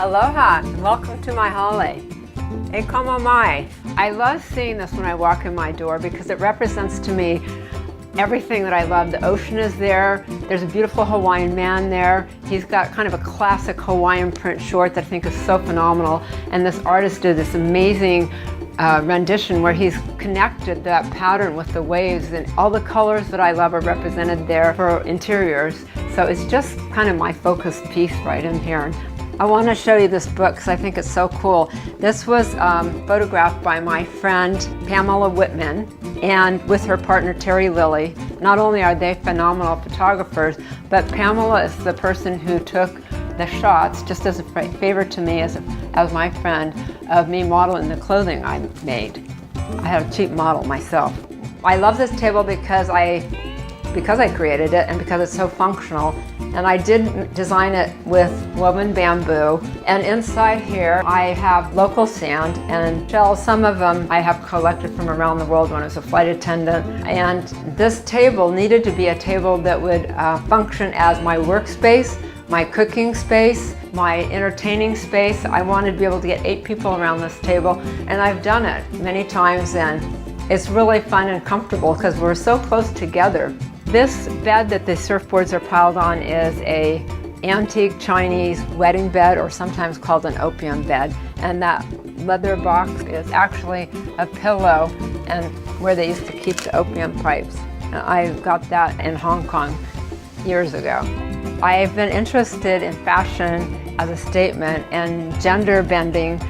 Aloha, and welcome to my hale. E como mai. I love seeing this when I walk in my door because it represents to me everything that I love. The ocean is there. There's a beautiful Hawaiian man there. He's got kind of a classic Hawaiian print short that I think is so phenomenal. And this artist did this amazing rendition where he's connected that pattern with the waves, and all the colors that I love are represented there for interiors. So it's just kind of my focus piece right in here. I want to show you this book because I think it's so cool. This was photographed by my friend Pamela Whitman and with her partner Terry Lilly. Not only are they phenomenal photographers, but Pamela is the person who took the shots, just as a favor to me as my friend, of me modeling the clothing I made. I had a cheap model myself. I love this table because I created it and because it's so functional. And I did design it with woven bamboo. And inside here, I have local sand and shells. Some of them I have collected from around the world when I was a flight attendant. And this table needed to be a table that would function as my workspace, my cooking space, my entertaining space. I wanted to be able to get 8 people around this table, and I've done it many times, and it's really fun and comfortable because we're so close together. This bed that the surfboards are piled on is a antique Chinese wedding bed, or sometimes called an opium bed, and that leather box is actually a pillow and where they used to keep the opium pipes. And I got that in Hong Kong years ago. I've been interested in fashion as a statement and gender bending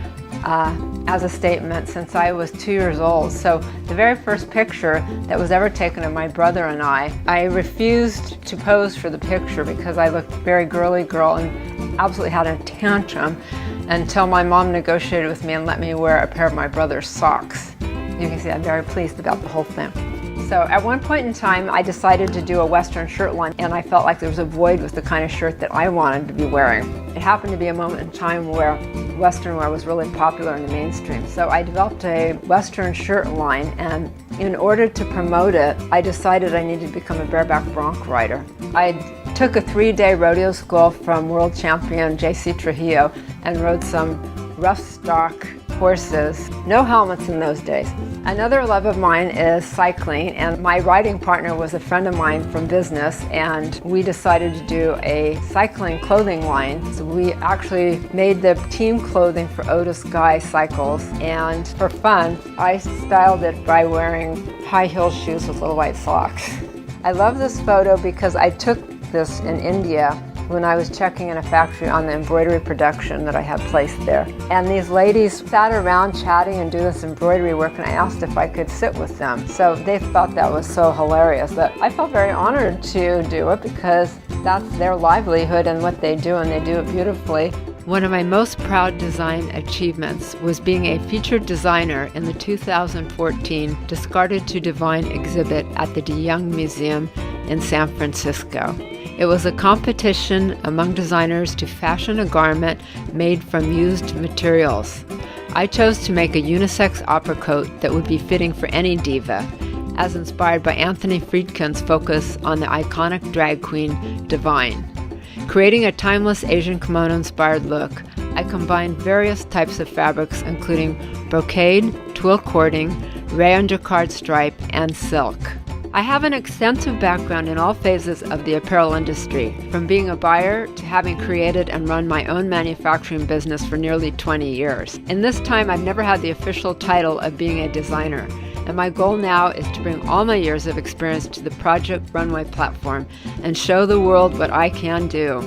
as a statement since I was 2 years old. So the very first picture that was ever taken of my brother and I refused to pose for the picture because I looked very girly girl and absolutely had a tantrum until my mom negotiated with me and let me wear a pair of my brother's socks. You can see I'm very pleased about the whole thing. So at one point in time, I decided to do a Western shirt line, and I felt like there was a void with the kind of shirt that I wanted to be wearing. It happened to be a moment in time where Western wear was really popular in the mainstream. So I developed a Western shirt line, and in order to promote it, I decided I needed to become a bareback bronc rider. I took a 3-day rodeo school from world champion J.C. Trujillo and rode some rough stock horses. No helmets in those days. Another love of mine is cycling, and my riding partner was a friend of mine from business, and we decided to do a cycling clothing line. So we actually made the team clothing for Otis Guy Cycles, and for fun, I styled it by wearing high heel shoes with little white socks. I love this photo because I took this in India when I was checking in a factory on the embroidery production that I had placed there. And these ladies sat around chatting and do this embroidery work, and I asked if I could sit with them. So they thought that was so hilarious that I felt very honored to do it because that's their livelihood and what they do, and they do it beautifully. One of my most proud design achievements was being a featured designer in the 2014 Discarded to Divine exhibit at the De Young Museum in San Francisco. It was a competition among designers to fashion a garment made from used materials. I chose to make a unisex opera coat that would be fitting for any diva, as inspired by Anthony Friedkin's focus on the iconic drag queen Divine. Creating a timeless Asian kimono-inspired look, I combined various types of fabrics including brocade, twill cording, rayon jacquard stripe, and silk. I have an extensive background in all phases of the apparel industry, from being a buyer to having created and run my own manufacturing business for nearly 20 years. In this time, I've never had the official title of being a designer, and my goal now is to bring all my years of experience to the Project Runway platform and show the world what I can do.